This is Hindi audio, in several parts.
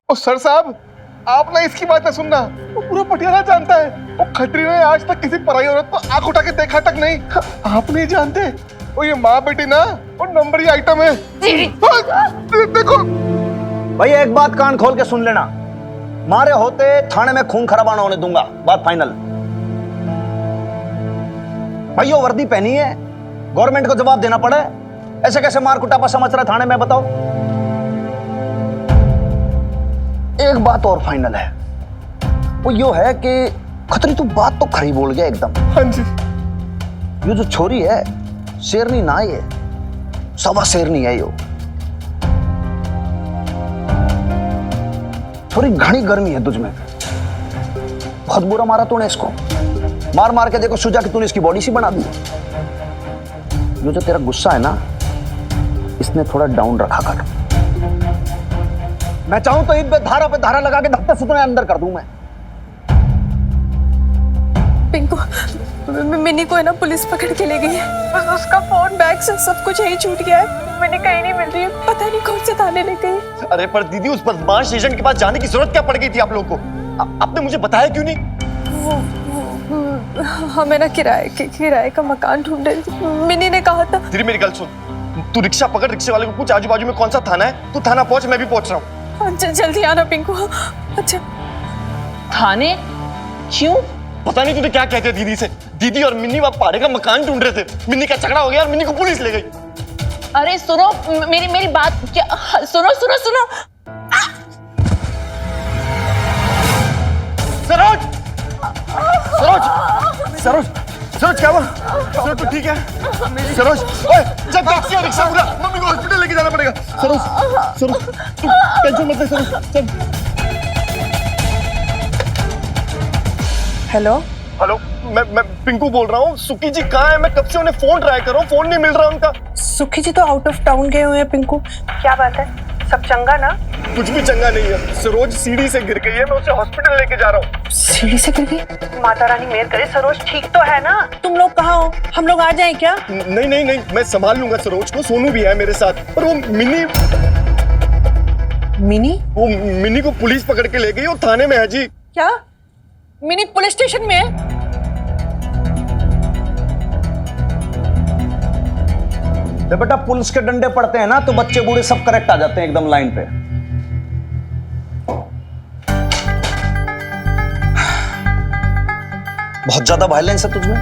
ओ सर साहब, आप ना इसकी बात ना सुनना। वो पूरा पटियाला जानता है। वो खत्री ने आज तक किसी पराई औरत को आंख उठा के देखा तक नहीं। आप नहीं जानते। वो ये माँ बेटी ना वो नंबर ही आइटम है। देखो भाई एक बात कान खोल के सुन लेना, मारे होते थाने में खून खराबा ना होने दूंगा, बात फाइनल। भाई वो वर्दी पहनी है, गवर्नमेंट को जवाब देना पड़े, ऐसे कैसे मार कुटापा समझ रहा थाने में, बताओ। एक बात और फाइनल है, वो यो है कि खतरी तू बात तो खरी बोल गया एकदम। हाँ जी। ये जो छोरी है शेरनी ना, ये सवा शेरनी है। यो थोड़ी घनी गर्मी है तुझमें, बहुत बुरा मारा तूने इसको। मार मार के देखो सुजा कि तूने इसकी बॉडी सी बना दी। ये जो तेरा गुस्सा है ना, इसने थोड़ा डाउन रखा कर। मैं चाहूं तो इन पे धारा लगा के धक्के से तुम्हें अंदर कर दूं मैं। पिंकू, मिनी को है ना पुलिस पकड़ के ले गई है। बस उसका फोन, बैग से सब कुछ यही छूट गया है। मिनी कहीं नहीं मिल रही है, पता नहीं कौन से थाने ले गई। अरे पर दीदी, उस बदमाश एजेंट के पास जाने की जरूरत क्या पड़ गई थी आप लोगों को? आपने मुझे बताया क्यों नहीं? हमें ना किराए का मकान ढूंढ रही थी। मिनी ने कहा था। दीदी मेरी गल सुन, तू रिक्शा पकड़, रिक्शे वाले को पूछ आजू बाजू में कौन सा थाना है। तू थाना पहुंच, मैं भी पहुंच रहा हूँ। जल्दी आना पिंकू। अच्छा थाने क्यों? पता नहीं तुझे क्या कहते दीदी से। दीदी और मिन्नी वहां पहाड़े का मकान ढूंढ रहे थे। मिन्नी का झगड़ा हो गया और मिन्नी को पुलिस ले गई। अरे सुनो, मेरी बात क्या, सुनो। सरोज क्या हुआ? सरोज तू ठीक है? सरोज, ओए जब टैक्सी और रिक्शा पूरा, मम्मी को हॉस्पिटल लेके जाना पड़ेगा। सरोज तू टेंशन मत ले। सरोज चल। हेलो मैं पिंकू बोल रहा हूँ। सुकी जी कहाँ है? मैं कब से उन्हें फोन ट्राई कर रहा हूँ, फोन नहीं मिल रहा उनका। सुखी जी तो आउट ऑफ टाउन गए हुए हैं पिंकू। क्या बात है, सब चंगा ना? कुछ भी चंगा नहीं है। सरोज सीढ़ी से गिर गई है, मैं उसे हॉस्पिटल लेके जा रहा हूँ। सीढ़ी से गिर गई? माता रानी मेहर करे, सरोज ठीक तो है ना? तुम लोग कहाँ हो? हम लोग आ जाएं क्या? नहीं, मैं संभाल लूंगा सरोज को। सोनू भी है मेरे साथ। पर वो मिनी को पुलिस पकड़ के ले गई और थाने में है जी। क्या मिनी पुलिस स्टेशन में है? बेटा पुलिस के डंडे पड़ते हैं ना तो बच्चे बूढ़े सब करेक्ट आ जाते हैं एकदम लाइन पे। बहुत ज्यादा वायलेंस है तुझमें,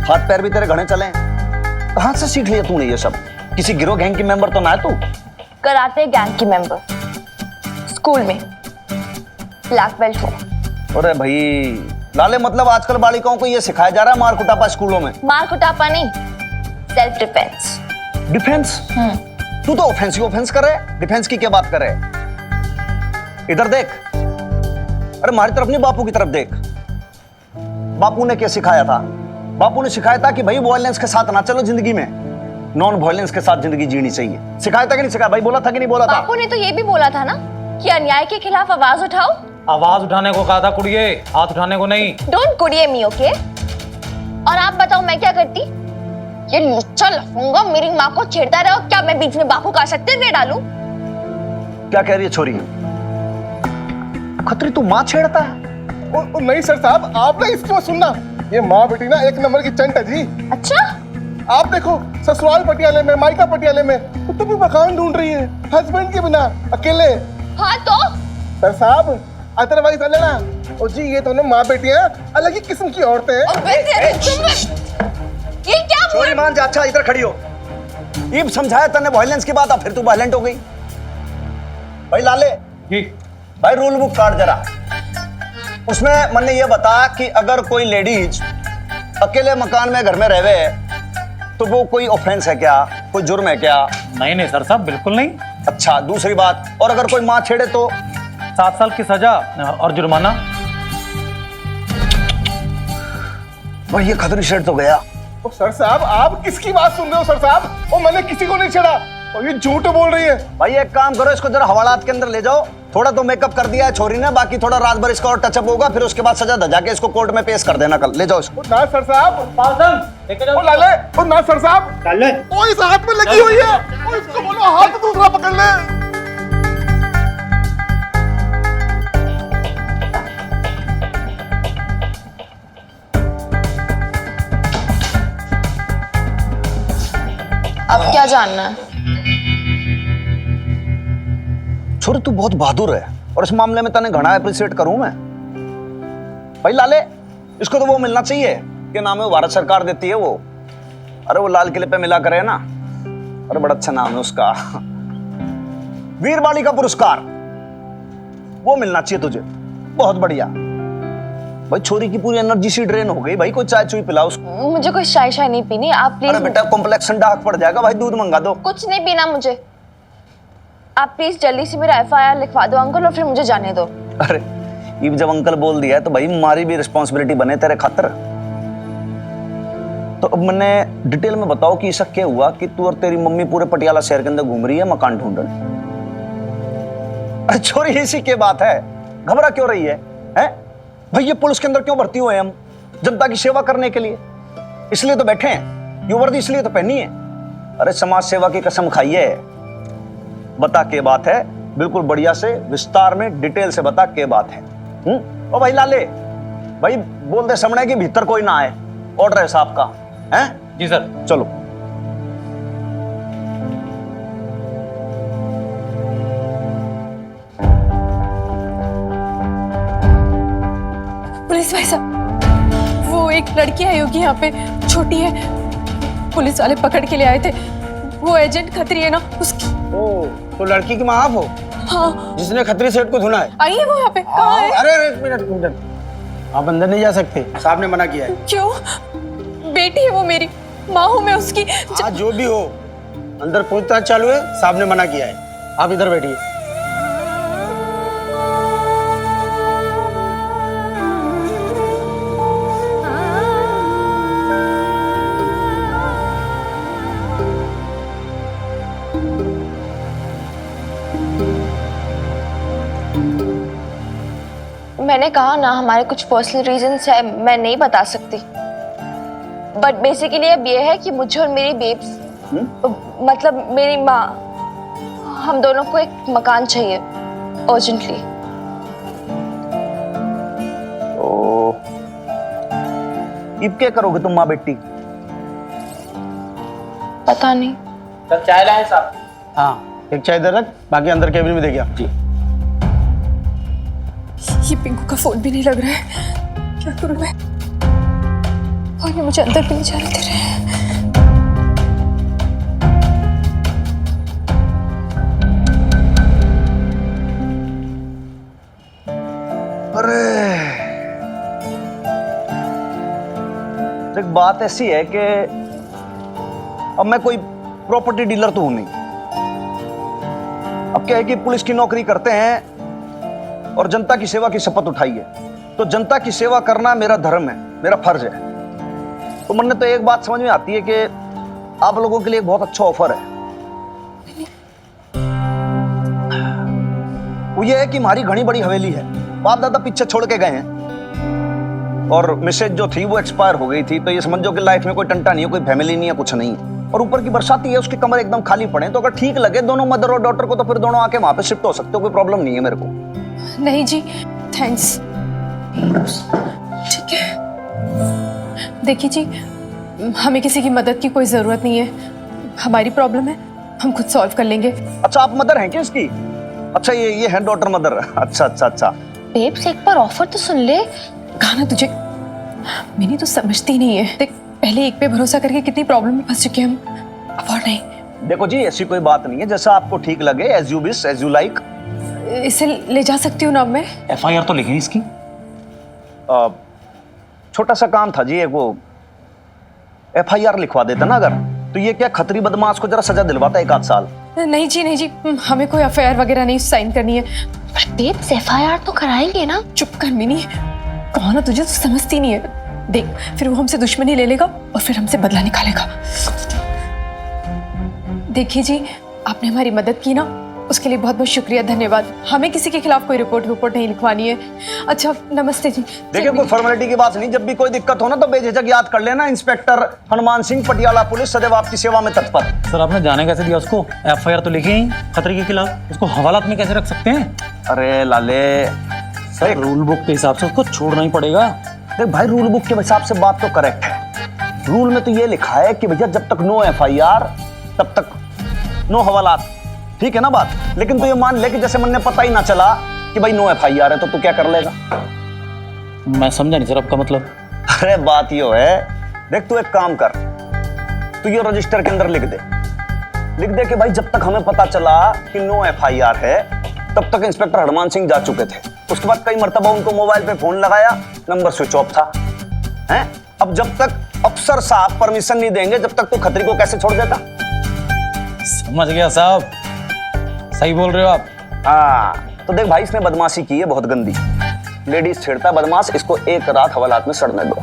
हाथ पैर भी तेरे घने चले हैं। कहां से सीख लिया तूने ये सब? किसी गिरोह गैंग की मेंबर तो ना है तू? कराटे गैंग की मेंबर, स्कूल में ब्लैक बेल्ट हो। अरे भाई लाले, मतलब आजकल बालिकाओं को ये सिखाया जा रहा है मार कुटापा स्कूलों में? मार कुटापा नहीं, सेल्फ डिफेंस। डिफेंस? तू तो ऑफेंस ही ऑफेंस कर रहे, डिफेंस की क्या बात कर रहे? इधर देख, अरे हमारी तरफ नहीं, बापू की तरफ देख। बापू ने क्या सिखाया था? बापू ने सिखाया था कि भाई वॉयलेंस के साथ ना चलो जिंदगी में, नॉन वॉयलेंस के साथ जिंदगी जीनी चाहिए। सिखाया था कि नहीं सिखाया भाई? बोला था कि नहीं बोला था? बापू ने तो ये भी बोला था ना कि अन्याय के खिलाफ आवाज उठाओ। आवाज उठाने को कहा था कुड़िए, हाथ उठाने को नहीं। डोंट कुड़िए मी, ओके? और आप बताओ मैं क्या करती? ये लुच्चा लफूंगा मेरी माँ को छेड़ता रहे, क्या मैं बीच में बापू का सत्याग्रह डालूं? क्या कह रही है छोरी? खतरी तू माँ छेड़ता है? नहीं सर साहब, आप ना इसकी बात सुनना। ये माँ बेटी ना एक नंबर की चंट है जी। अच्छा, आप देखो ससुराल पटियाले में, मायका पटियाले में, तो भी मकान ढूंढ रही है हस्बैंड के बिना, अकेले। हाँ तो सर साहब अदरवाइज ना, ओ जी ये दोनों माँ बेटियां अलग ही किस्म की औरतें हैं। ये क्या छोरी मान जा, अच्छा इधर खड़ी हो। ये समझाया तने वायलेंस की बात, अब फिर तू वायलेंट हो गई। भाई लाले जी भाई, रूल बुक कार्ड जरा। उसमें मैंने ये बता कि अगर कोई लेडीज अकेले मकान में घर में रहवे तो वो कोई ऑफेंस है क्या, कोई जुर्म है क्या? नहीं सर साहब, बिल्कुल नहीं। अच्छा दूसरी बात, और अगर कोई माँ छेड़े तो? 7 साल की सजा और जुर्माना। भाई ये खतरी शेड तो गया। ओ सर साहब आप किसकी बात सुन रहे हो सर साहब? ओ मैंने किसी को नहीं छेड़ा और ये झूठ बोल रही है। भाई एक काम करो, इसको जरा हवालात के अंदर ले जाओ। थोड़ा तो मेकअप कर दिया है छोरी ने, बाकी थोड़ा रात भर इसका और टचअप होगा, फिर उसके बाद सजा धजा के इसको कोर्ट में पेश कर देना कल। ले जाओ इसको। ना सर साहब, ओ लाले, ओ ना सर साहब, लाले ओ इस हाथ में लगी हुई है, ओ इसको बोलो हाथ दूसरा पकड़ ले। अब क्या जानना है? छोरी तू बहुत बहादुर है और इस मामले में तने घना अप्रिशिएट करूं मैं। भाई लाले, इसको तो वो मिलना चाहिए कि नाम है वो भारत सरकार देती है वो। अरे वो लाल किले पे मिला करे ना, अरे बड़ा अच्छा नाम है उसका, वीर बालिका पुरस्कार, वो मिलना चाहिए तुझे। बहुत बढ़िया भाई, छोरी की पूरी एनर्जी सी ड्रेन हो गई भाई, कोई चाय चुई पिलाओ उसको। मुझे कोई चाय शाय नहीं पीनी, आप अरे प्लीज। बेटा कॉम्प्लेक्शन डार्क पड़ जाएगा भाई, दूध मंगा दो। कुछ नहीं पीना मुझे, आप प्लीज जल्दी से मेरा FIR लिखवा दो अंकल, और फिर मुझे जाने दो। अरे ये जब अंकल बोल दिया है तो भाई हमारी भी रिस्पॉन्सिबिलिटी बने तेरे खातर। तो अब मैंने डिटेल में बताओ कि ऐसा क्या हुआ कि तू और तेरी मम्मी पूरे पटियाला शहर के अंदर घूम रही है मकान ढूंढने। अरे छोरी इसी की बात है, घबरा क्यों रही है? हैं भाई ये पुलिस के अंदर क्यों भर्ती हुए हम? जनता की सेवा करने के लिए, इसलिए तो बैठे हैं। ये वर्दी इसलिए तो पहनी है। अरे समाज सेवा की कसम खाइए। बता के बात है, बिल्कुल बढ़िया से विस्तार में डिटेल से बता के बात है। ओ भाई लाले भाई, बोल दे सामने कि भीतर कोई ना आए, ऑर्डर है साहब का। हैं जी सर। चलो। पुलिस भाई साहब, वो एक लड़की आई होगी यहाँ पे, छोटी है, पुलिस वाले पकड़ के ले आए थे। वो एजेंट खतरी है ना उसकी। ओ, तो लड़की की माँ आप हो हाँ, जिसने खतरी सेठ को धुना है? आई है वो यहाँ पे? कहाँ है? अरे अरे, एक मिनट एक मिनट, आप अंदर नहीं जा सकते, साहब ने मना किया है। क्यों? बेटी है वो मेरी, माँ हूँ मैं उसकी। हाँ जो भी हो, अंदर पूछताछ चालू है, साहब ने मना किया है। आप इधर बैठिए। मैंने कहा ना, हमारे कुछ पर्सनल रीजंस है, मैं नहीं बता सकती। बट बेसिकली अब ये है कि मुझे और मेरी बेब्स, मतलब मेरी माँ, हम दोनों को एक मकान चाहिए अर्जेंटली। ओ, अब क्या करोगे तुम माँ बेटी? पता नहीं। सर चाय लाए साहब? हाँ, एक चाय इधर रख, बाकी अंदर केबिन में देखिए आप। जी। ये पिंकू का फोन भी नहीं लग रहा है, क्या करूं मैं? और ये मुझे अंदर भी नहीं जाने दे रहे हैं। अरे देख, बात ऐसी है कि अब मैं कोई प्रॉपर्टी डीलर तो हूं नहीं। अब क्या है कि पुलिस की नौकरी करते हैं और जनता की सेवा की शपथ उठाई है, तो जनता की सेवा करना मेरा धर्म है, मेरा फर्ज है। तो मन में तो एक बात समझ में आती है कि आप लोगों के लिए एक बहुत अच्छा ऑफर है। वो ये है कि हमारी घनी बड़ी हवेली है, बाप दादा पीछे छोड़ के गए हैं, और मिसेज जो थी वो एक्सपायर हो गई थी। तो ये समझो कि लाइफ में कोई टंटा नहीं है, कोई फैमिली नहीं है, कुछ नहीं है। और ऊपर की बरसाती है, उसके कमरे एकदम खाली पड़े। तो अगर ठीक लगे दोनों मदर और डॉटर को, तो फिर दोनों आके वहां पे शिफ्ट हो सकते हो, कोई प्रॉब्लम नहीं है मेरे को। नहीं जी, थैंक्स। ठीक है, देखिए जी, हमें किसी की मदद की कोई जरूरत नहीं है। हमारी प्रॉब्लम है, हम खुद सॉल्व कर लेंगे। अच्छा, आप मदर हैं क्या इसकी? अच्छा, ये है डॉटर मदर। अच्छा अच्छा अच्छा। बेब्स एक बार ऑफर तो सुन ले। गाना तुझे, मैंने तो समझती नहीं है। देख, पहले एक पे भरोसा करके कितनी प्रॉब्लम में फंस चुके हम, अब और नहीं। देखो जी, ऐसी कोई बात नहीं है, जैसा आपको ठीक लगे, as you wish, as you like. इसे ले जा सकती हूँ ना अब मैं? FIR तो लिखी इसकी। छोटा सा काम था जी, एक वो FIR लिखवा देता ना अगर, तो ये क्या खतरी बदमाश को जरा सजा दिलवाता 1 आध साल। नहीं जी, नहीं जी, हमें कोई FIR वगैरह नहीं साइन करनी है। बेब्स FIR तो कराएंगे ना? चुप कर मिनी, कहो ना, तुझे तो समझती नहीं है। देख, फिर वो हमसे दुश्मनी ले लेगा और फिर हमसे बदला निकालेगा। देखिए जी, आपने हमारी मदद की ना, उसके लिए बहुत बहुत शुक्रिया, धन्यवाद। हमें किसी के खिलाफ कोई रिपोर्ट नहीं लिखवानी है। अच्छा, नमस्ते जी। देखिए, कोई फॉर्मेलिटी की बात नहीं, जब भी कोई दिक्कत हो ना तो बेझिझक याद कर लेना, इंस्पेक्टर हनुमान सिंह, पटियाला पुलिस, सदैव आपकी सेवा में तत्पर। सर आपने जाने कैसे दिया उसको? FIR तो लिखी ही खतरे के खिलाफ, उसको हवालात में कैसे रख सकते हैं? अरे लाले, सर रूल बुक के हिसाब से उसको छोड़ना ही पड़ेगा। देख भाई, रूल बुक के हिसाब से बात तो करेक्ट है। रूल में तो ये लिखा है कि भैया जब तक नो FIR तब तक नो हवालात, ठीक है ना बात? लेकिन तू ये मान ले कि जैसे मन ने पता ही ना चला कि भाई नो FIR है, तो तू क्या कर लेगा? मैं समझा नहीं सर आपका मतलब। अरे बात यो है, देख तू एक काम कर, तू ये रजिस्टर के अंदर लिख दे कि भाई जब तक हमें पता चला कि नो FIR है तब तक इंस्पेक्टर हरमान सिंह जा चुके थे। उसके बाद कई मर्तबा उनको मोबाइल पे फोन लगाया, नंबर स्विच ऑफ था। हैं? अब जब तक अफसर साहब परमिशन नहीं देंगे जब तक तो खतरी को कैसे छोड़ देता? समझ गया साहब, सही बोल रहे हो आप। हाँ, तो देख भाई इसने बदमाशी की है बहुत गंदी, लेडीज छेड़ता है बदमाश, इसको एक रात हवालात में सड़ने दो।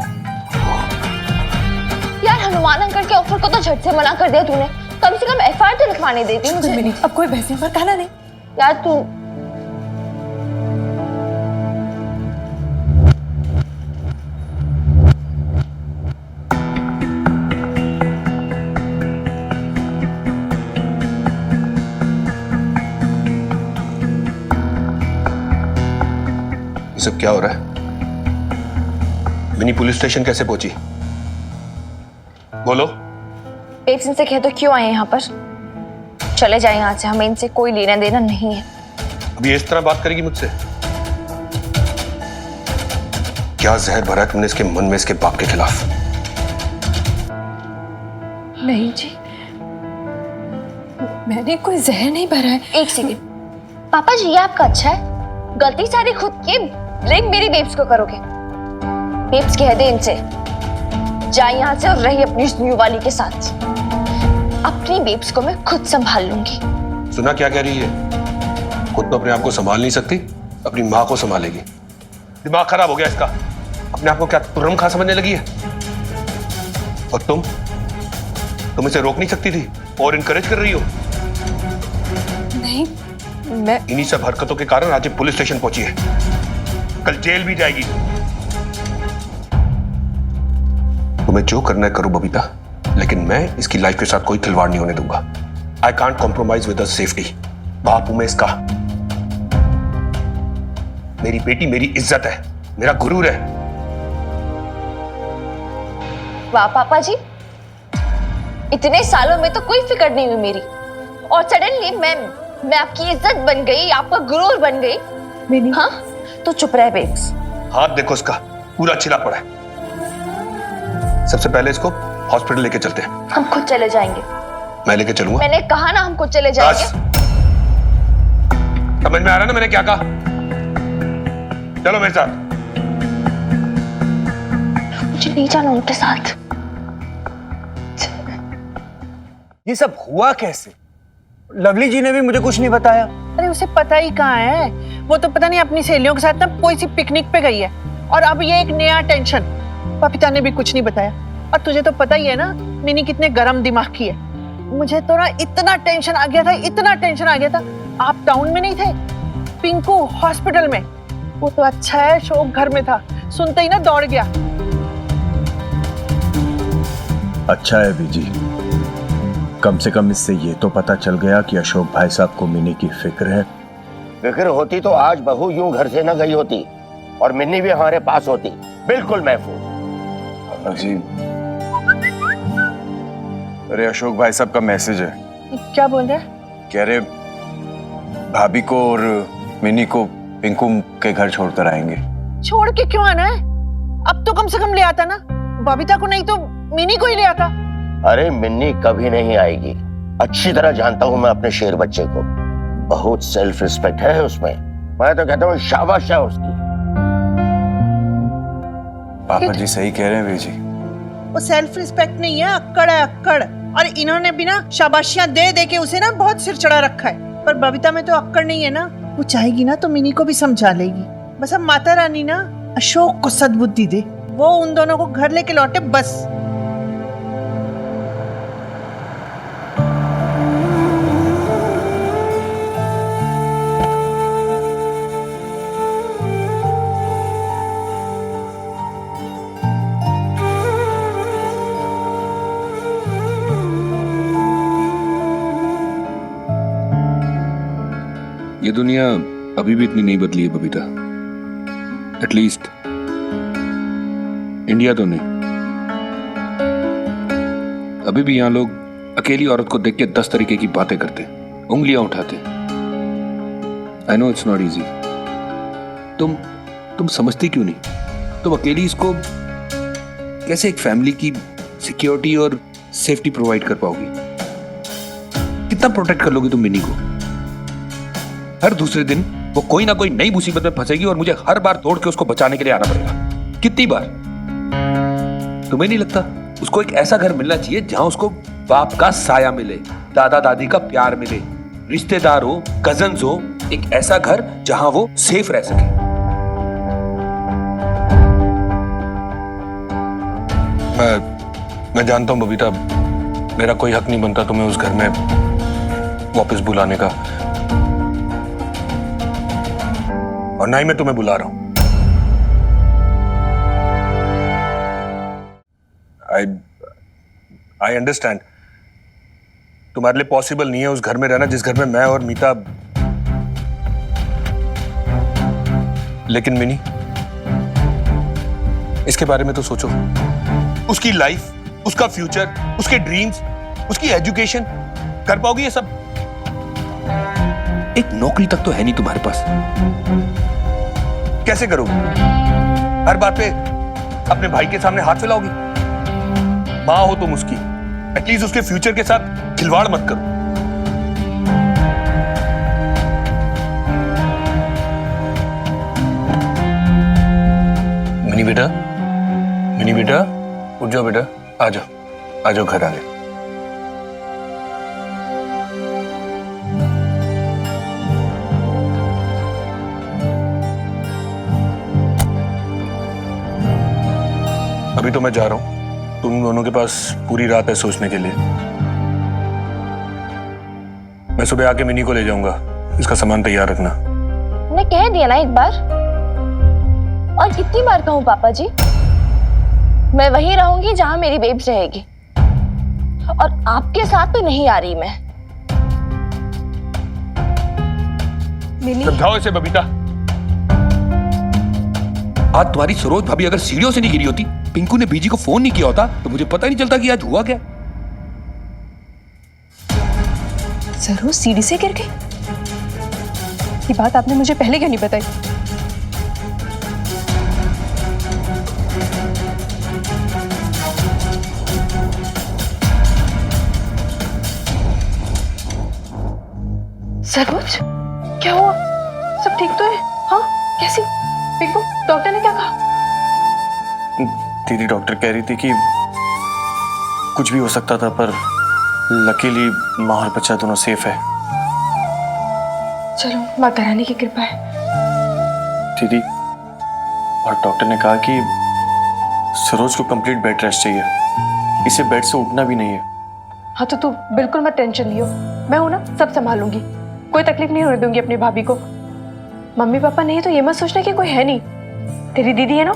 यार हनुमान अंकल के ऑफर को तो झट से मना कर दिया तूने, कम से कम FIR तो लिखवाने देती मुझे। मिनी अब कोई बहस पर कहना नहीं। यार तू ये सब क्या हो रहा है? मिनी पुलिस स्टेशन कैसे पहुंची? बोलो। बेब्स इनसे कह दो क्यों आए यहाँ पर, चले जाए यहाँ से, हमें इनसे कोई लेना देना नहीं है। अभी इस तरह बात करेगी मुझसे? क्या जहर भरा है तुमने इसके मन में इसके बाप के खिलाफ? नहीं जी, मैंने कोई जहर नहीं भरा है। एक सेकंड, पापा जी ये आपका अच्छा है, गलती सारी खुद की, ब्लेम मेरी बेब्स को करोगे। बेब्स कह दे इनसे जाए यहाँ से और रही अपनी उस न्यू वाली के साथ। अपनी बेब्स को मैं खुद संभाल लूंगी। सुना क्या कह रही है? खुद तो अपने आप को संभाल नहीं सकती, अपनी माँ को संभालेगी। दिमाग खराब हो गया इसका। अपने आप को क्या तुरम खा समझने लगी है? और तुम इसे रोक नहीं सकती थी और इनकरेज कर रही हो। नहीं, मैं इन्हीं सब हरकतों के कारण आज ये पुलिस स्टेशन पहुंची है, कल जेल भी जाएगी। तुम्हें जो करना है करो बबीता, लेकिन मैं इसकी लाइफ के साथ कोई खिलवाड़ नहीं होने दूंगा। I can't compromise with safety. बाप हूं मैं इसका। मेरी बेटी मेरी इज्जत है, मेरा गुरूर है। वाह पापा जी, इतने सालों में तो कोई फिक्र नहीं हुई मेरी, और सडनली मैं आपकी इज्जत बन गई, आपका गुरूर बन गई। हाँ तो चुप रहे बेब्स। हाथ देखो इसका, पूरा छिला पड़ा है। सबसे पहले इसको हॉस्पिटल लेके चलते हैं। हम खुद चले जाएंगे। मैं लेके चलूंगा। मैंने कहा ना हम खुद चले जाएंगे। समझ में आ रहा ना मैंने क्या कहा? चलो मेरे साथ। मुझे नहीं जाना उनके साथ। ये सब हुआ कैसे? लवली जी ने भी मुझे कुछ नहीं बताया। अरे उसे पता ही कहाँ है, वो तो पता नहीं अपनी सहेलियों के साथ ना कोई सी पिकनिक पे गई है, और अब ये एक नया टेंशन। पपीता ने भी कुछ नहीं बताया, और तुझे तो पता ही है ना मिनी कितने गरम दिमाग की है। मुझे तो ना इतना टेंशन आ गया था, इतना टेंशन आ गया था। आप टाउन में नहीं थे, पिंकू हॉस्पिटल में। वो तो अच्छा है शोक घर में था, सुनते ही ना दौड़ गया। अच्छा है बीजी, कम से कम इससे ये तो पता चल गया कि अशोक भाई साहब को मिनी की फिक्र है। फिक्र होती तो आज बहू यूं घर से न गई होती और मिन्नी भी हमारे पास होती, बिल्कुल महफूज। जी अरे अशोक भाई साहब का मैसेज है। क्या बोल रहे? कह रहे भाभी को और मिनी को पिंकू के घर छोड़कर आएंगे। छोड़ के क्यों आना है? अब तो कम से कम ले आता ना, बबीता को नहीं तो मिनी को ही ले आता। अरे मिन्नी कभी नहीं आएगी, अच्छी तरह जानता हूं मैं अपने शेर बच्चे को। बहुत सेल्फ रिस्पेक्ट है उसमें, मैं तो कहता हूँ शाबाश है उसकी। पापा जी सही कह रहे हैं बीजी। वो सेल्फ रिस्पेक्ट नहीं है, अक्कड़ है अक्कड़। और इन्होंने भी ना शाबाशियां दे दे के उसे ना बहुत सिर चढ़ा रखा है। पर बबीता में तो अक्कड़ नहीं है ना, वो चाहेगी ना तो मिनी को भी समझा लेगी। बस अब माता रानी ना अशोक को सद्बुद्धि दे, वो उन दोनों को घर लेके लौटे बस। ये दुनिया अभी भी इतनी नहीं बदली है बबीता, एटलीस्ट इंडिया तो नहीं। अभी भी यहाँ लोग अकेली औरत को देख के 10 तरीके की बातें करते, उंगलियां उठाते। I know it's not easy. तुम समझती क्यों नहीं? तुम अकेली इसको कैसे एक फैमिली की सिक्योरिटी और सेफ्टी प्रोवाइड कर पाओगी? कितना प्रोटेक्ट कर लोगी तुम मिनी को? हर दूसरे दिन वो कोई ना कोई नई मुसीबत में फंसेगी और मुझे हर बार तोड़ के उसको बचाने के लिए आना पड़ेगा। कितनी बार? तुम्हें नहीं लगता उसको एक ऐसा घर मिलना चाहिए जहां उसको बाप का साया मिले, दादा दादी का प्यार मिले, रिश्तेदार हो, कजन्स हो, एक ऐसा घर जहां वो सेफ रह सके। मैं जानता हूं बबीता, मेरा कोई हक नहीं बनता तुम्हें उस घर में वापस बुलाने का, और ना ही मैं तुम्हें बुला रहा हूं। आई अंडरस्टैंड तुम्हारे लिए पॉसिबल नहीं है उस घर में रहना जिस घर में मैं और मीता, लेकिन मिनी इसके बारे में तो सोचो। उसकी लाइफ, उसका फ्यूचर, उसके ड्रीम्स, उसकी एजुकेशन, कर पाओगी ये सब? एक नौकरी तक तो है नहीं तुम्हारे पास, कैसे करोगी? हर बात पे अपने भाई के सामने हाथ फैलाओगी? मां हो तुम उसकी, एटलीस्ट उसके फ्यूचर के साथ खिलवाड़ मत करो। मिनी बेटा उठ जाओ बेटा, आ जाओ घर आ गए। अभी तो मैं जा रहा हूं, तुम दोनों के पास पूरी रात है सोचने के लिए। मैं सुबह आके मिनी को ले जाऊंगा, इसका सामान तैयार रखना। मैंने कह दिया ना एक बार, और कितनी बार कहूं पापा जी? मैं वहीं रहूंगी जहां मेरी बेब्स रहेगी, और आपके साथ तो नहीं आ रही मैं। समझाओ इसे बबीता। आज तुम्हारी सरोज भाभी अगर सीढ़ियों से नहीं गिरी होती, पिंकू ने बीजी को फोन नहीं किया होता, तो मुझे पता ही नहीं चलता कि आज हुआ क्या। सरोज सीढ़ी से गिर गई? ये बात आपने मुझे पहले क्यों नहीं बताई? सरोज, क्या हुआ? सब ठीक तो है? हाँ, कैसी? पिंकू, डॉक्टर ने क्या कहा? दीदी डॉक्टर कह रही थी कि कुछ भी हो सकता था, पर लकीली माँ और बच्चा दोनों सेफ है। चलो, माता रानी की कृपा है। दीदी, और डॉक्टर ने कहा कि सरोज को कंप्लीट बेड रेस्ट चाहिए, इसे बेड से उठना भी नहीं है। हाँ तो तू बिल्कुल मत टेंशन लियो, मैं हूं ना, सब संभालूंगी, कोई तकलीफ नहीं होने दूंगी अपनी भाभी को। मम्मी पापा नहीं तो ये मत सोचना कि कोई है नहीं, तेरी दीदी है ना।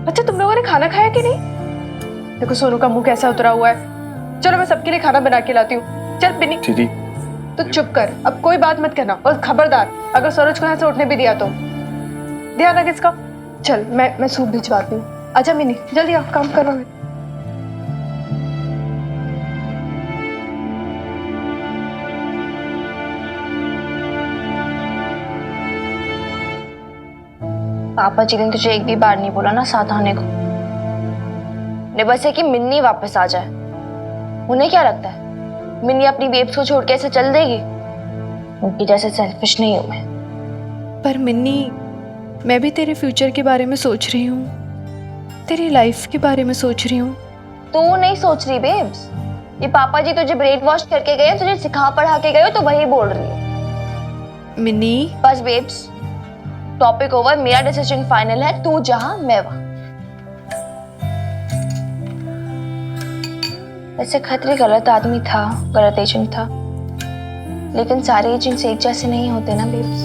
अच्छा, तुम लोगों ने खाना खाया कि नहीं? देखो सोनू का मुंह कैसा उतरा हुआ है। चलो मैं सबके लिए खाना बना के लाती हूँ। चल बिन्नी, दीदी तो चुप कर, अब कोई बात मत करना, और खबरदार अगर सरोज को यहाँ से उठने भी दिया तो ध्यान रख इसका। चल मैं सूप भिजवाती हूँ। अच्छा मिनी, जल्दी आओ, काम करो। पापा जी ने तुझे एक भी बार नहीं बोला ना साथ आने को? ने बस है कि मिन्नी वापस आ जाए। उन्हें क्या लगता है मिन्नी अपनी बेब्स को छोड़ के ऐसे चल देगी? उनकी जैसे सेल्फिश नहीं हूं मैं। पर मिन्नी, मैं भी तेरे फ्यूचर के बारे में सोच रही हूँ, तेरी लाइफ के बारे में सोच रही हूँ। तू नहीं सोच रही बेब्स, ये पापा जी तुझे ब्रेन वॉश करके गए, तुझे सिखा पढ़ा के गए, तो वही बोल रही है। मिन्नी बस बेब्स, टॉपिक ओवर, मेरा डिसीजन फाइनल है, तू जहां मैं वहां। वैसे खतरे गलत आदमी था, गलत एजेंट था, लेकिन सारे एजेंट्स एक जैसे नहीं होते ना बेब्स।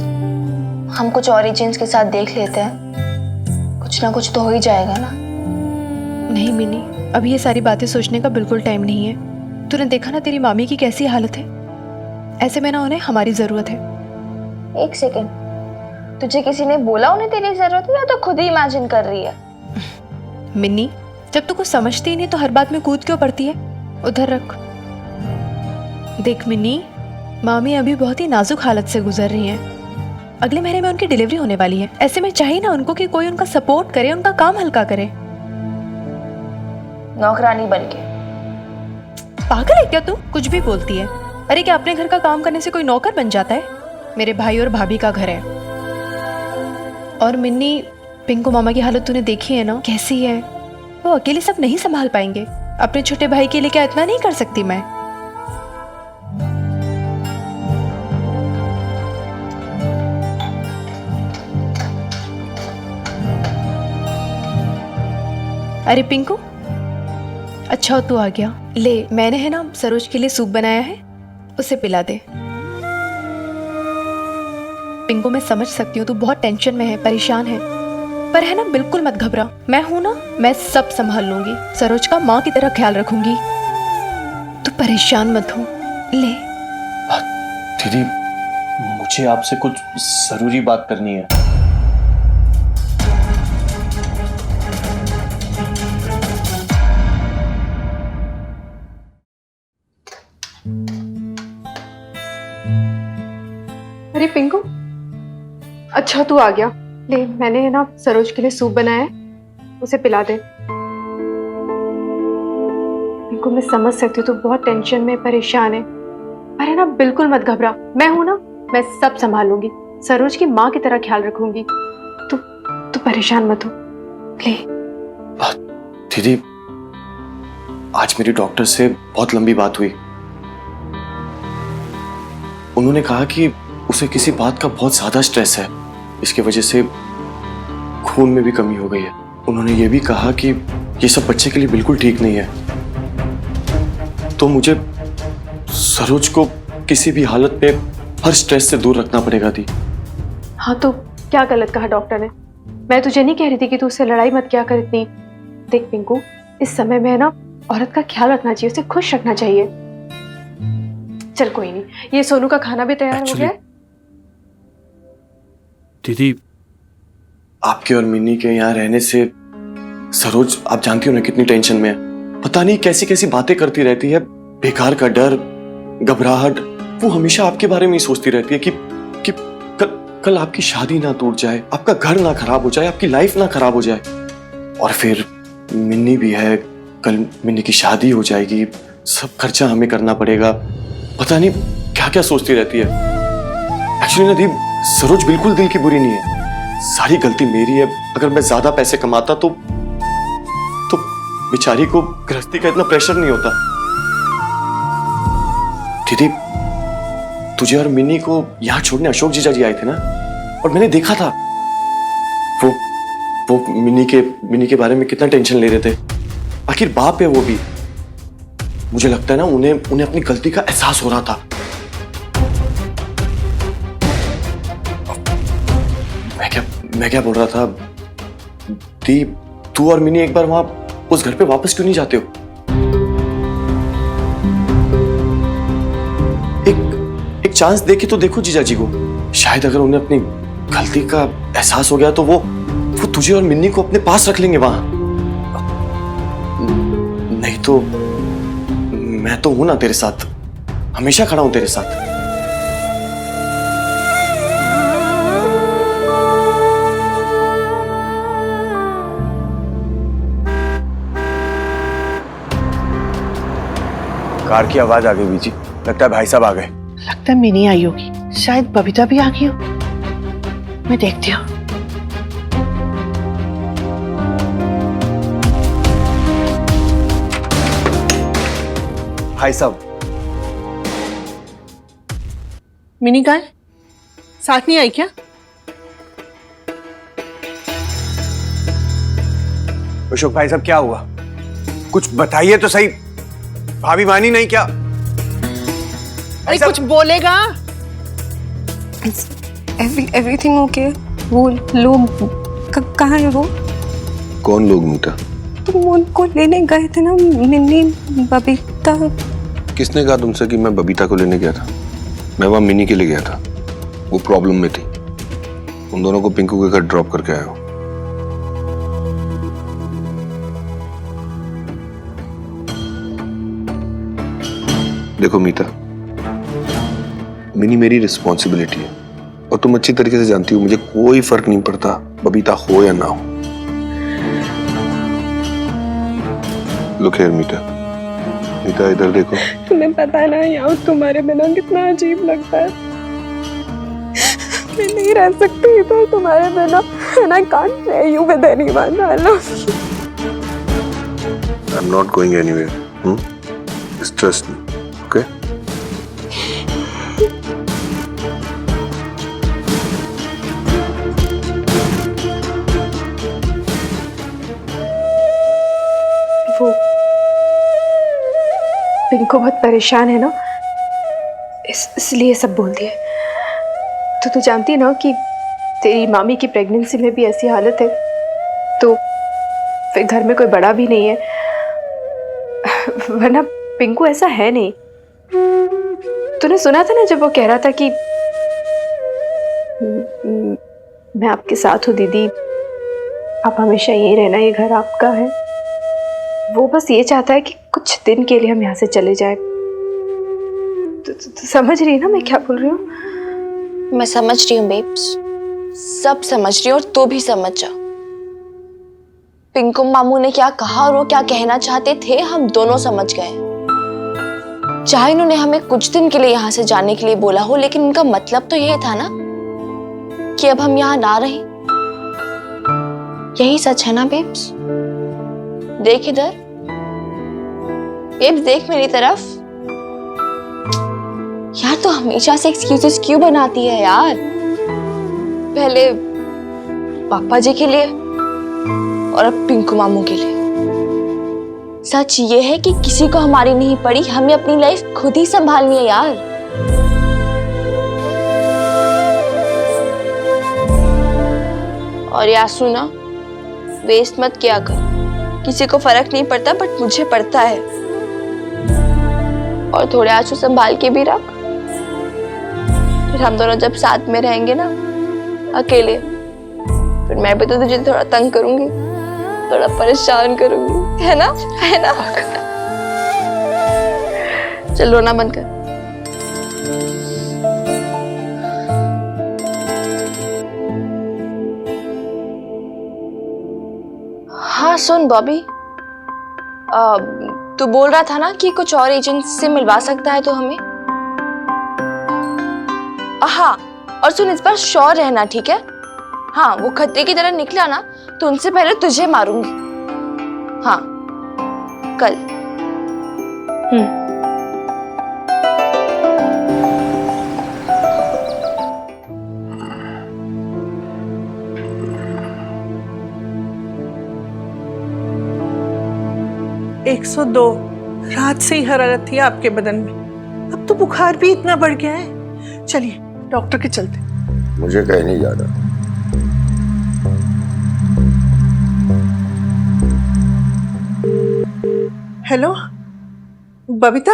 हम कुछ और एजेंट्स के साथ देख लेते हैं, कुछ ना कुछ तो हो ही जाएगा ना। नहीं मिनी, अभी ये सारी बातें सोचने का बिल्कुल टाइम नहीं है। तूने देखा ना तेरी मामी की कैसी हालत है, ऐसे में ना उन्हें हमारी जरूरत है। एक सेकेंड, तुझे किसी ने बोला उन्हें तेरी जरूरत है, या तो खुद ही इमेजिन कर रही है? मिन्नी, जब तू कुछ समझती ही नहीं तो हर बात में कूद क्यों पड़ती है? उधर रख। देख मिनी, मामी अभी बहुत ही नाजुक हालत से गुजर रही हैं। अगले महीने में उनकी डिलीवरी होने वाली है। ऐसे में चाहिए ना उनको कि कोई उनका सपोर्ट करे, उनका काम हल्का करे। नौकरानी बन के। पागल है क्या तू? कुछ भी बोलती है। अरे क्या अपने घर का काम करने से कोई नौकर बन जाता है? मेरे भाई और भाभी का घर है। और मिन्नी, पिंकू मामा की हालत तूने देखी है ना, कैसी है? वो अकेले सब नहीं संभाल पाएंगे। अपने छोटे भाई के लिए क्या इतना नहीं कर सकती मैं? अरे पिंकू, अच्छा तू आ गया। ले, मैंने है ना सरोज के लिए सूप बनाया है, उसे पिला दे। पिंकू, मैं समझ सकती हूँ तू बहुत टेंशन में है, परेशान है, पर है ना बिल्कुल मत घबरा। मैं हूं ना, मैं सब संभाल लूंगी। सरोज का माँ की तरह ख्याल रखूंगी। तू परेशान मत हो। ले। दीदी, मुझे आपसे कुछ जरूरी बात करनी है। अरे पिंकू, अच्छा तू आ गया। ले, मैंने है ना सरोज के लिए सूप बनाया है, उसे पिला दे। पिंकू, मैं समझ सकती हूँ तू बहुत टेंशन में, परेशान है, पर है ना बिल्कुल मत घबरा। मैं हूं ना, मैं सब संभाल लूंगी। सरोज की माँ की तरह ख्याल रखूंगी। तू परेशान मत हो। ले। दीदी, आज मेरी डॉक्टर से बहुत लंबी बात हुई। उन्होंने कहा कि उसे किसी बात का बहुत ज्यादा स्ट्रेस है, इसकी वजह से खून में भी कमी हो गई है। उन्होंने ये भी कहा कि ये सब बच्चे के लिए बिल्कुल ठीक नहीं है। तो मुझे सरोज को किसी भी हालत में हर स्ट्रेस से दूर रखना पड़ेगा दी। हाँ, तो क्या गलत कहा डॉक्टर ने? मैं तुझे नहीं कह रही थी कि तू उससे लड़ाई मत किया कर इतनी। देख पिंकू, इस समय में ना औरत का ख्याल रखना चाहिए, उसे खुश रखना चाहिए। चल कोई नहीं, ये सोनू का खाना भी तैयार हो गया है। दीदी, आपके और मिन्नी के यहाँ रहने से सरोज, आप जानती हो ना कितनी टेंशन में है। पता नहीं कैसी कैसी बातें करती रहती है, बेकार का डर, घबराहट। वो हमेशा आपके बारे में ही सोचती रहती है कि कल आपकी शादी ना टूट जाए, आपका घर ना खराब हो जाए, आपकी लाइफ ना खराब हो जाए। और फिर मिन्नी भी है, कल मिन्नी की शादी हो जाएगी, सब खर्चा हमें करना पड़ेगा। पता नहीं क्या क्या सोचती रहती है। एक्चुअली ना दी, सरोज बिल्कुल दिल की बुरी नहीं है, सारी गलती मेरी है। अगर मैं ज्यादा पैसे कमाता तो बेचारी को गृहस्थी का इतना प्रेशर नहीं होता। दीदी, तुझे और मिन्नी को यहाँ छोड़ने अशोक जीजा जी आए थे ना, और मैंने देखा था वो मिन्नी के बारे में कितना टेंशन ले रहे थे। आखिर बाप है वो भी। मुझे लगता है ना उन्हें अपनी गलती का एहसास हो रहा था। मैं क्या बोल रहा था दी, तू और मिनी एक बार वहां उस घर पे वापस क्यों नहीं जाते हो? एक चांस देके तो देखो जीजा जी को। शायद अगर उन्हें अपनी गलती का एहसास हो गया तो वो तुझे और मिन्नी को अपने पास रख लेंगे वहां। नहीं तो मैं तो हूं ना तेरे साथ, हमेशा खड़ा हूं तेरे साथ। कार की आवाज आ गई बीजी, लगता है भाई साहब आ गए। लगता है मिनी आई होगी, शायद बबीता भी आ गई हो। मैं देखती हूँ। भाई साहब। मिनी कहाँ है? साथ नहीं आई क्या? अशोक भाई साहब, क्या हुआ? कुछ बताइए तो सही। भाभी मानी नहीं क्या? अरे कुछ बोलेगा? Everything okay. वो लोग कहाँ है? वो कौन लोग मीता? तुम उनको लेने गए थे ना, मिन्नी, बबीता। किसने कहा तुमसे कि मैं बबीता को लेने गया था? मैं वहां मिनी के लिए गया था, वो प्रॉब्लम में थी। उन दोनों को पिंकू के घर ड्रॉप करके आया हूं। देखो मीता, मिनी मेरी रिस्पॉन्सिबिलिटी है और तुम अच्छी तरीके से जानती हो मुझे कोई फर्क नहीं पड़ता बबीता हो या ना हो। लुक हियर मीता, मीता इधर देखो। तुम्हें पता है ना यहाँ तुम्हारे बिना कितना अजीब लगता है। मैं नहीं रह सकती तो तुम्हारे बिना, and I can't share you with anyone. I love you. I'm not going anywhere. Just trust me, okay? वो पिंको बहुत परेशान है ना, इसलिए सब बोल दिए। तो तू जानती ना कि तेरी मामी की प्रेगनेंसी में भी ऐसी हालत है, तो फिर घर में कोई बड़ा भी नहीं है, वरना पिंकू ऐसा है नहीं। तूने सुना था ना जब वो कह रहा था कि मैं आपके साथ हूँ दीदी, आप हमेशा यहीं रहना, ये घर आपका है। वो बस ये चाहता है कि कुछ दिन के लिए हम यहाँ से चले जाए। तो समझ रही है ना मैं क्या बोल रही हूँ? मैं समझ रही हूँ बेब्स, सब समझ रही हूँ और तू भी समझ जा। पिंकू मामू ने क्या कहा और वो क्या कहना चाहते थे हम दोनों समझ गए। चाहे इन्होंने हमें कुछ दिन के लिए यहाँ से जाने के लिए बोला हो, लेकिन उनका मतलब तो यही था ना कि अब हम यहाँ ना रहें। यही सच है ना बेब्स? देख इधर बेब्स, देख मेरी तरफ। यार तो हमेशा से एक्सक्यूजेस क्यों बनाती है यार? पहले पापा जी के लिए और अब पिंकू मामू के लिए। सच ये है कि किसी को हमारी नहीं पड़ी, हमें अपनी लाइफ खुद ही संभालनी है यार। और यार सुना, वेस्ट मत किया कर, किसी को फर्क नहीं पड़ता बट मुझे पड़ता है। और थोड़े आंसू संभाल के भी रख, फिर हम दोनों जब साथ में रहेंगे ना अकेले, फिर मैं भी तो तुझे थोड़ा तंग करूंगी, थोड़ा परेशान करूंगी, है ना? है ना? चल रोना बंद कर। हाँ सुन बॉबी, तू बोल रहा था ना कि कुछ और एजेंट से मिलवा सकता है तो हमें। हाँ, और सुन इस बार श्योर रहना, ठीक है? हाँ, वो खतरे की तरह निकला ना तो उनसे पहले तुझे मारूंगी। हाँ, कल। एक 102 रात से ही हरारत थी आपके बदन में, अब तो बुखार भी इतना बढ़ गया है। चलिए डॉक्टर के चलते। मुझे कहीं नहीं जाना। हेलो बबीता,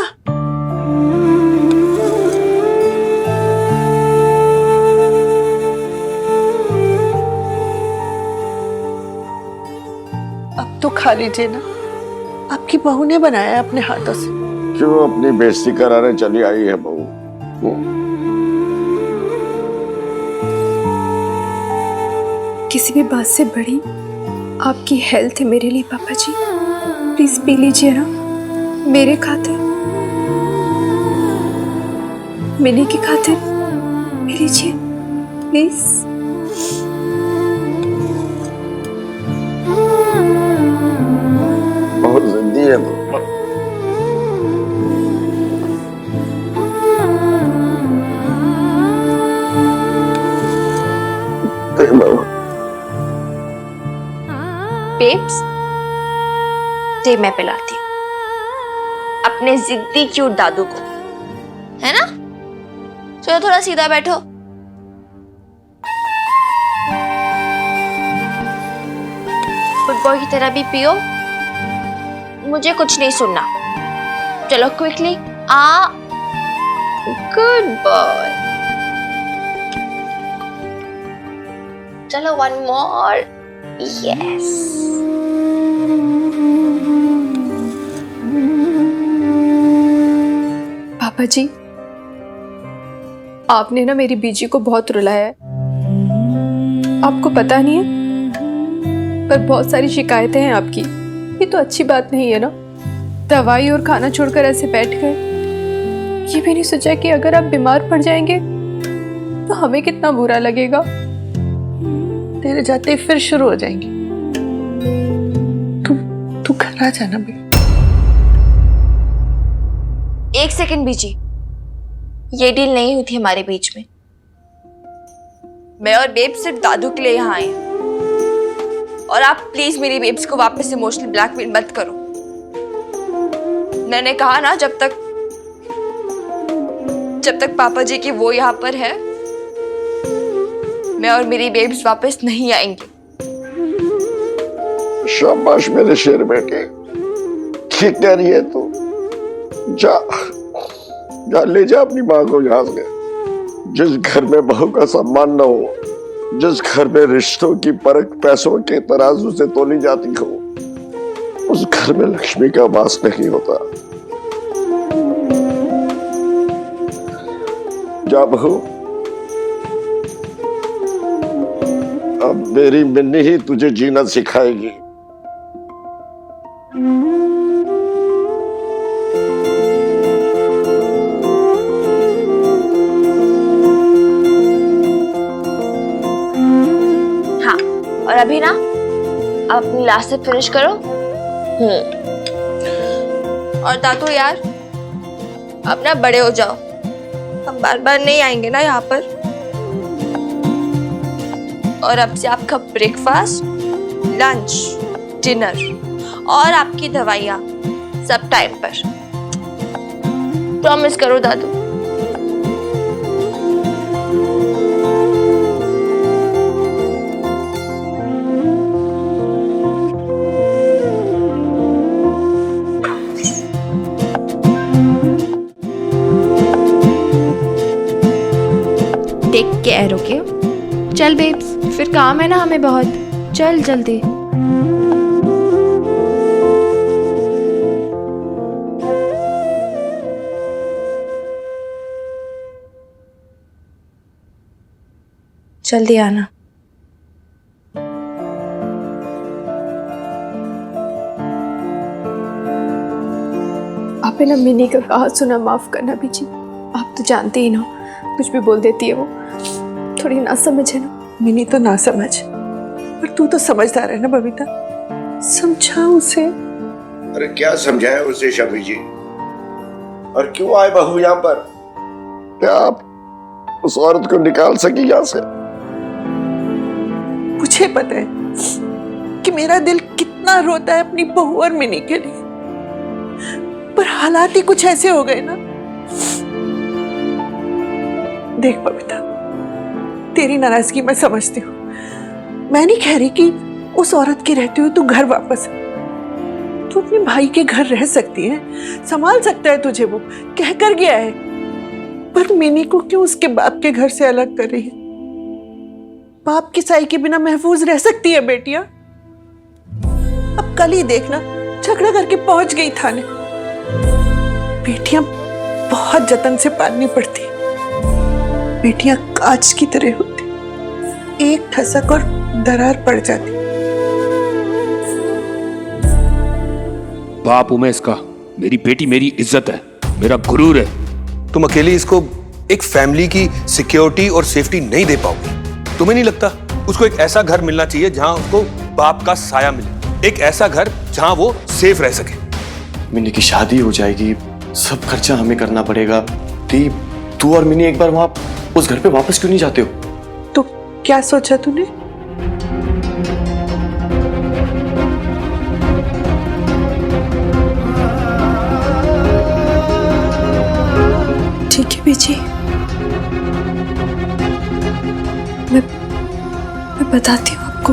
अब तो खा लीजिए ना, आपकी बहू ने बनाया है अपने हाथों से। क्यों अपनी बेइज्जती कराने चली आई है बहू? किसी भी बात से बड़ी आपकी हेल्थ है मेरे लिए पापा जी। प्लीज पी लीजिए ना, मेरे खातिर, मिनी की खातिर पी लीजिए प्लीज। बहुत जिद्दी है वो। बेब्स, दे मैं पिलाती हूँ अपने जिद्दी क्यूट दादू को, है ना? चलो थोड़ा सीधा बैठो। गुड बॉय की तरह भी पियो, मुझे कुछ नहीं सुनना। चलो क्विकली आ, गुड बॉय। चलो वन मोर, यस। पापा जी, आपने ना मेरी बीजी को बहुत रुलाया है। आपको पता नहीं है, पर बहुत सारी शिकायतें हैं आपकी। ये तो अच्छी बात नहीं है ना। दवाई और खाना छोड़कर ऐसे बैठ गए। ये भी नहीं सोचा कि अगर आप बीमार पड़ जाएंगे तो हमें कितना बुरा लगेगा। तेरे जाते ही फिर शुरू हो जाएंगे। तू घर आ जाना बेटा। एक सेकंड बीजी, ये डील नहीं हुई थी हमारे बीच में। मैं और बेब सिर्फ दादू के लिए यहाँ आए हैं। और आप प्लीज मेरी बेब्स को वापस इमोशनल ब्लैकमेल मत करो। मैंने कहा ना, जब तक पापा जी की वो यहाँ पर है, मैं और मेरी बेब्स वापस नहीं आएंगे। शाबाश मेरे शेर बेटे, ठीक कह रही है तू। जा ले जा अपनी माँ को यहाँ से। जिस घर में बहू का सम्मान न हो, जिस घर में रिश्तों की परख पैसों के तराजू से तोली जाती हो, उस घर में लक्ष्मी का वास नहीं होता। जा बहू, अब मेरी मिन्नी ही तुझे जीना सिखाएगी। और अभी ना आप अपनी लास्ट से फिनिश करो। और दादू यार, आप ना बड़े हो जाओ, हम बार बार नहीं आएंगे ना यहाँ पर। और अब से आपका ब्रेकफास्ट, लंच, डिनर और आपकी दवाइयाँ सब टाइम पर। प्रॉमिस करो दादू। Take care, okay? चल बेब्स, फिर काम है ना हमें बहुत। चल जल्दी। जल्दी आना। आपने ना मिनी का कहा सुना माफ करना बीजी। आप तो जानते ही ना, कुछ भी बोल देती है वो। थोड़ी ना समझ है ना। मिनी तो ना समझ, पर तू तो समझदार है ना बबीता। समझा उसे। अरे क्या समझाया उसे शमी जी? और क्यों आए बहू यहाँ पर? क्या आप उस औरत को निकाल सकी यहाँ से? मुझे पता है कि मेरा दिल कितना रोता है अपनी बहू और मिनी के लिए, पर हालात ही कुछ ऐसे हो गए ना। देख बबीता, तेरी नाराजगी मैं समझती हूँ। मैं नहीं कह रही कि उस औरत के रहते हुए तू घर वापस आ। तू अपने भाई के घर रह सकती है, संभाल सकता है तुझे, वो कह कर गया है। पर मिनी को क्यों उसके बाप के घर से अलग कर रही है? बाप की साई के बिना महफूज रह सकती है बेटियां? अब कल ही देखना, झगड़ा करके पहुंच गई थाने। बेटियां बहुत जतन से पालनी पड़ती। बेटियां कांच की तरह होती, एक ठसक और दरार पड़ जाती। बाप हूं मैं इसका। मेरी बेटी मेरी इज्जत है, मेरा गुरूर है। तुम अकेली इसको एक फैमिली की सिक्योरिटी और सेफ्टी नहीं दे पाओगी। तुम्हें नहीं लगता उसको एक ऐसा घर मिलना चाहिए जहां उसको बाप का साया मिले, एक ऐसा घर जहां वो सेफ रह सके? मिनी की शादी हो जाएगी, सब खर्चा हमें करना पड़ेगा। तू और मिनी एक बार वहां उस घर पे वापस क्यों नहीं जाते हो? तो क्या सोचा तूने? ठीक है बीजी, मैं बताती हूँ आपको।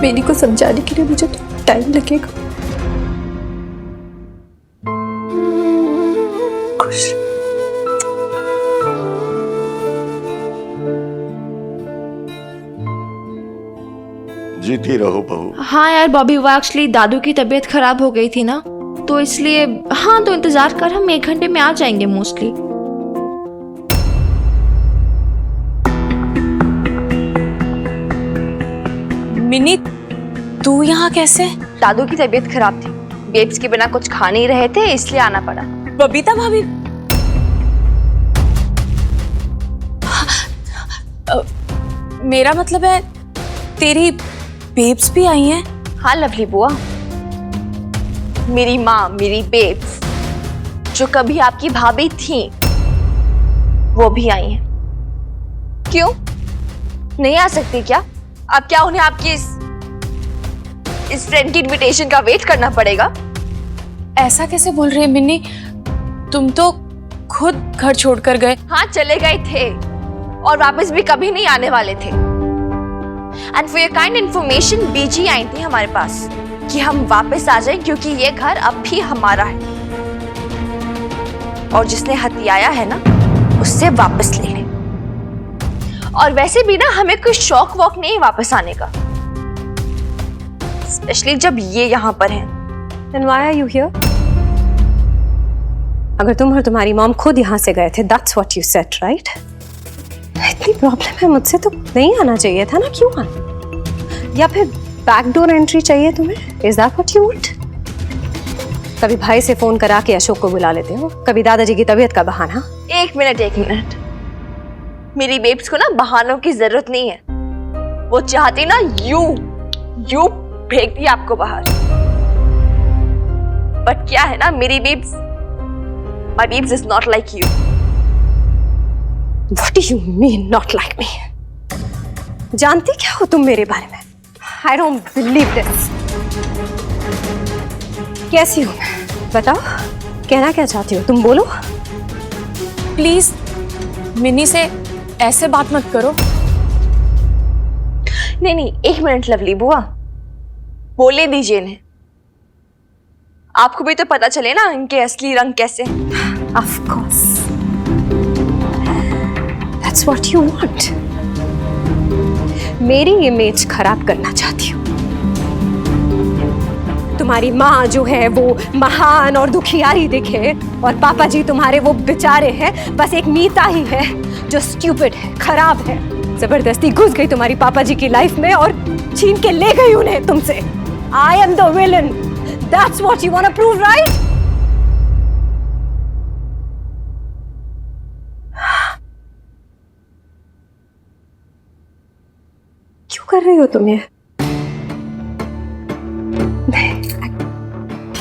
मिनी को समझाने के लिए मुझे तो टाइम लगेगा। खुश जीती रहो बहू। हाँ यार बॉबी, वो एक्चुअली दादू की तबीयत खराब हो गई थी ना, तो इसलिए हाँ, तो इंतजार कर, हम 1 घंटे में आ जाएंगे मोस्टली। मिनी, तू यहाँ कैसे? दादू की तबीयत खराब थी, बेब्स के बिना कुछ खा नहीं रहे थे, इसलिए आना पड़ा। बबीता भाभी, मेरा मतलब है तेरी बेब्स भी आई हैं? हाँ लवली बुआ, मेरी माँ, मेरी बेब्स जो कभी आपकी भाभी थी वो भी आई हैं। क्यों नहीं आ सकती क्या? अब क्या उन्हें आपकी इस फ्रेंड की इनविटेशन का वेट करना पड़ेगा? ऐसा कैसे बोल रही है मिन्नी, तुम तो खुद घर छोड़कर गए। हाँ चले गए थे और वापस भी कभी नहीं आने वाले थे। And for your kind information, बीजी आई थी हमारे पास कि हम वापस आ जाएं क्योंकि ये घर अब भी हमारा है और जिसने हथियाया है ना उससे वापस ले लें। और वैसे भी ना हमें कोई शौक वॉक नहीं वापस आने का, स्पेशली जब ये यहाँ पर हैं। Then why are you here? अगर तुम और तुम्हारी मॉम खुद यहाँ से गए थे, that's what you said, right? इतनी प्रॉब्लम है मुझसे तो नहीं आना चाहिए था ना, क्यों आना? या फिर बैकडोर एंट्री चाहिए तुम्हें? Is that what you want? कभी भाई से फोन करा के अशोक को बुला लेते हो, कभी दादाजी की तबीयत का बहाना। एक मिनट, मेरी बेब्स को ना बहानों की जरूरत नहीं है। वो चाहती ना यू फेंक दी आपको बाहर। बट क्या है ना, मेरी babes, my babes is not like you. What do you mean not like me? जानती क्या हो तुम मेरे बारे में? I don't believe this. कैसी हूँ मैं? बताओ, कहना क्या चाहती हो तुम, बोलो। प्लीज मिनी से ऐसे बात मत करो। नहीं, 1 मिनट लवली बुआ, बोले दीजिए इन्हें, आपको भी तो पता चले ना इनके असली रंग कैसे। Of course. That's what you want. मेरी इमेज खराब करना चाहती हो। तुम्हारी माँ जो है वो महान और दुखियारी दिखे और पापा जी तुम्हारे वो बेचारे हैं, बस एक मीता ही है जो स्टूपिड है, खराब है, जबरदस्ती घुस गई तुम्हारी पापा जी की लाइफ में और छीन के ले गई उन्हें तुमसे। I am the villain. That's what you want to prove, right? क्यों कर रही हो तुम ये?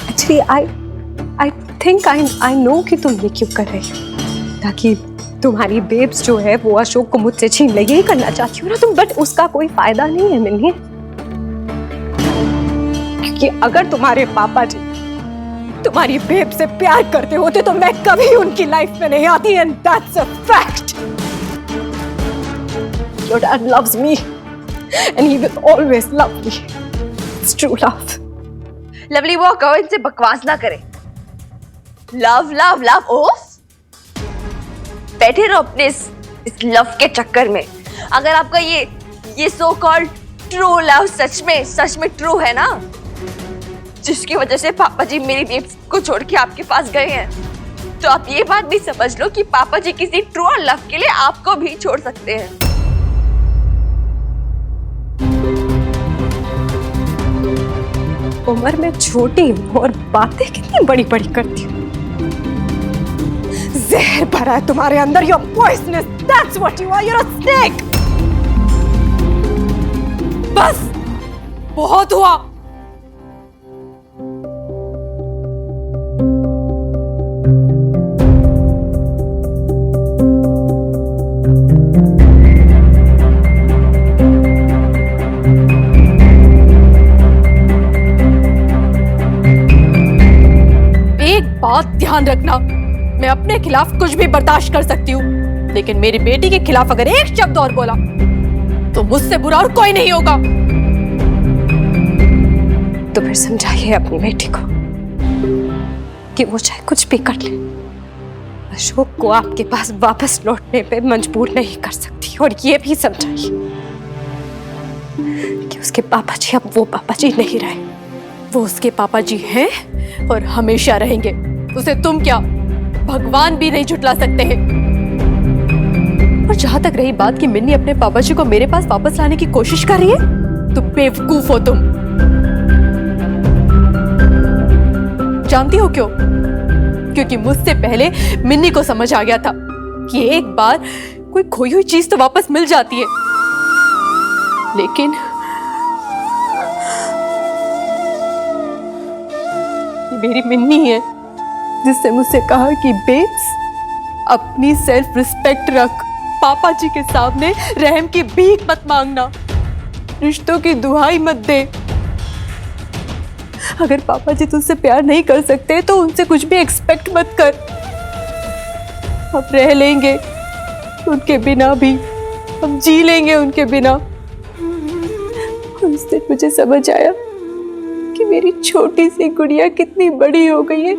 Actually, I think I know कि तुम ये क्यों कर रही हो, ताकि तुम्हारी बेब्स जो है वो अशोक को मुझसे छीन ले। यही करना चाहती हो ना तुम, बट उसका कोई फायदा नहीं है मिन्नी, क्योंकि अगर तुम्हारे पापा जी तुम्हारी बेब से प्यार करते होते तो मैं कभी उनकी लाइफ में नहीं आती, and that's a fact. Your dad loves me and he will always love me. It's true love. Lovely वो कहो इनसे बकवास ना करे। लव लव लव, ओफ, बैठे रहो अपने इस लव के चक्कर में। अगर आपका ये सो कॉल्ड ट्रू लव सच में ट्रू है ना, जिसकी वजह से पापा जी मेरी बेब्स को छोड़ के आपके पास गए हैं, तो आप ये बात भी समझ लो कि पापा जी किसी ट्रू और लव के लिए आपको भी छोड़ सकते हैं। उम्र में छोटी हूँ और बातें कितनी बड़ी बड़ी करती हूँ। जहर भरा है तुम्हारे अंदर, you're poisonous, that's what you are, you're a snake। बस बहुत हुआ। बात ध्यान रखना, मैं अपने खिलाफ कुछ भी बर्दाश्त कर सकती हूँ, लेकिन मेरी बेटी के खिलाफ अगर एक शब्द और बोला तो मुझसे बुरा और कोई नहीं होगा। तो फिर समझाइए अपनी बेटी को कि वो चाहे कुछ भी कर ले, अशोक को आपके पास वापस लौटने पे मजबूर नहीं कर सकती। और ये भी समझाइए कि उसके पापा जी अब वो पापा जी नहीं रहे। वो उसके पापा जी हैं और हमेशा रहेंगे। उसे तुम क्या, भगवान भी नहीं झुठला सकते हैं। और जहां तक रही बात कि मिन्नी अपने पापा जी को मेरे पास वापस लाने की कोशिश कर रही है, तो बेवकूफ हो तुम। जानती हो क्यों? क्योंकि मुझसे पहले मिन्नी को समझ आ गया था कि एक बार कोई खोई हुई चीज तो वापस मिल जाती है, लेकिन मेरी मिन्नी है जिससे मुझसे कहा कि बेब्स, अपनी सेल्फ रिस्पेक्ट रख, पापा जी के सामने रहम की भीख मत मांगना, रिश्तों की दुहाई मत दे। अगर पापा जी तुझसे प्यार नहीं कर सकते तो उनसे कुछ भी एक्सपेक्ट मत कर। हम रह लेंगे उनके बिना भी, हम जी लेंगे उनके बिना। उस दिन मुझे समझ आया कि मेरी छोटी सी गुड़िया कितनी बड़ी हो गई है,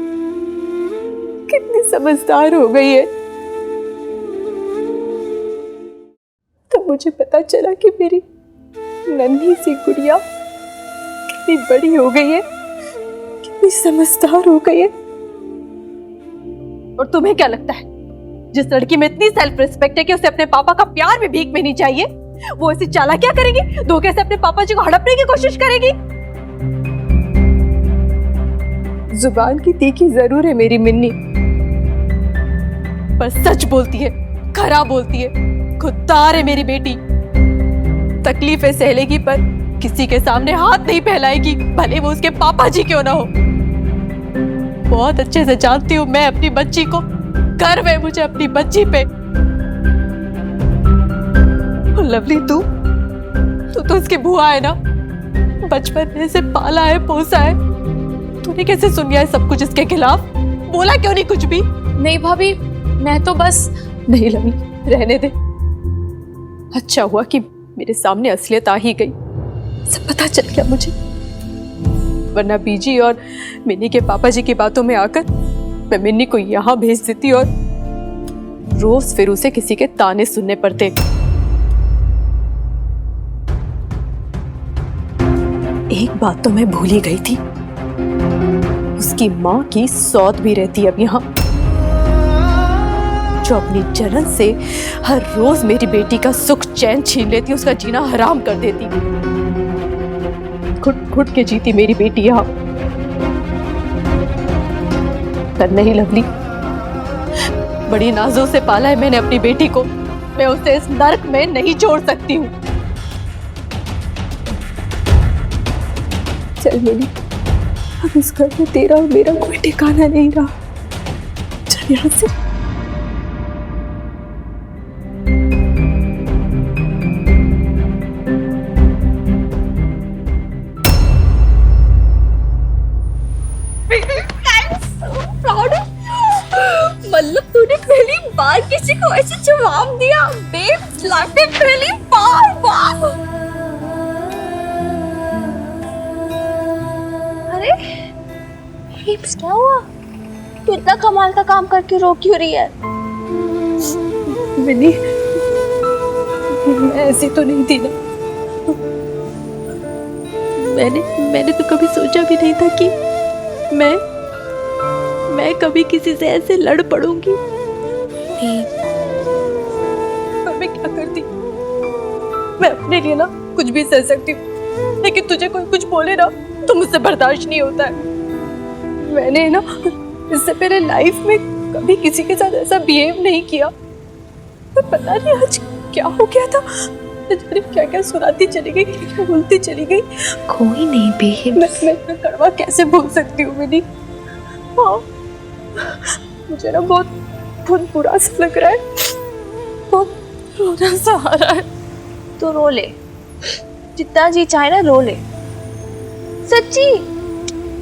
कितनी समझदार हो गई है। तो मुझे पता चला कि मेरी नन्ही सी गुड़िया कितनी बड़ी हो गई है, कितनी समझदार हो गई है। और तुम्हें क्या लगता है, जिस लड़की में इतनी सेल्फ रिस्पेक्ट है कि उसे अपने पापा का प्यार भी भीख में नहीं चाहिए, वो ऐसी चालाकियां करेगी, धोखे से अपने पापा जी को हड़पने की कोशिश करेगी? जुबान की तीखी जरूर है मेरी मिन्नी, पर सच बोलती है, खरा बोलती है, खुददार है मेरी बेटी। तकलीफें सह लेगी पर किसी के सामने हाथ नहीं फैलाएगी, भले वो उसके पापा जी क्यों ना हो। बहुत अच्छे से जानती हूँ मैं अपनी बच्ची को, गर्व है मुझे अपनी बच्ची पे। लवली, तू तो उसकी बुआ है ना, बचपन में से पाला है, पोसा है। तूने कैसे सुन लिया है सब कुछ इसके खिलाफ? बोला क्यों नहीं कुछ भी? नहीं भाभी, मैं तो बस। नहीं लवली, रहने दे। अच्छा हुआ कि मेरे सामने असलियत आ ही गई, सब पता चल गया मुझे। वरना बीजी और मिन्नी के पापा जी की बातों में आकर मैं मिन्नी को यहाँ भेज देती और रोज फिर उसे किसी के ताने सुनने पड़ते। एक बात तो मैं भूल ही गई थी, उसकी माँ की सौत भी रहती अब यहाँ, जो अपनी जलन से हर रोज मेरी बेटी का सुख चैन छीन लेती, उसका जीना हराम कर देती। घुट घुट के जीती मेरी बेटी यहाँ। पर नहीं लवली, बड़ी नाजों से पाला है मैंने अपनी बेटी को, मैं उसे इस नर्क में नहीं छोड़ सकती हूँ। चल मिली, अब इस घर में तेरा और मेरा कोई ठिकाना नहीं रहा, चल यहाँ से। मतलब तूने पहली बार किसी को ऐसे जवाब दिया? बेब्स, लाइफ में पहली बार। वाह! अरे बेब्स, क्या हुआ? तू इतना कमाल का काम करके रो क्यों रही है? मिनी, मैं ऐसी तो नहीं थी ना। मैंने तो कभी सोचा भी नहीं था कि मैं कभी किसी से ऐसे लड़ पड़ूंगी। पर मैं क्या करती? मैं अपने लिए ना कुछ भी सह सकती हूँ, लेकिन तुझे कोई कुछ बोले ना तो मुझसे बर्दाश्त नहीं होता है। मैंने ना इससे पहले लाइफ में कभी किसी के साथ ऐसा बिहेव नहीं किया। पर पता नहीं आज क्या हो गया था, क्या क्या सुनाती चली गई, क्या बोलती चली गई। कोई नहीं बेब्स, मैं कड़वा कैसे बोल सकती हूँ मिनी? हाँ, मुझे ना बहुत बुरा सा लग रहा है, बहुत रोना सा आ रहा है। तो रो ले, जितना जी चाहे ना रो ले, सच्ची।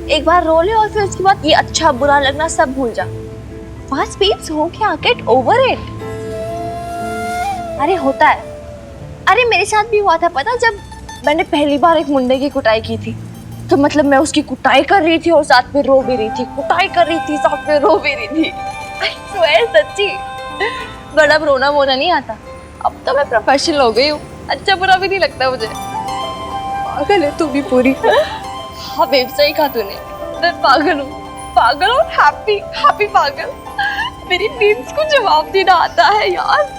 एक बार रो ले और फिर उसके बाद ये अच्छा बुरा लगना सब भूल जा। बस बेब्स, हो क्या, गेट ओवर इट। अरे होता है, अरे मेरे साथ भी हुआ था पता, जब मैंने पहली बार एक मुंडे की कुटाई की थी, तो मतलब मैं उसकी कुटाई कर रही थी और साथ में रो भी रही थी, कुटाई कर रही थी साथ में रो भी रही थी। I swear, सच्ची। बड़ा रोना वोना नहीं आता, अब तो मैं प्रोफेशनल हो गई हूँ, अच्छा बुरा भी नहीं लगता मुझे। पागल है तू भी पूरी। हाँ बेब, सही कहा तूने, मैं पागल हूँ। पागल और हैप्पी हैप्पी पागल। मेरी नीड्स को जवाब देना आता है यार।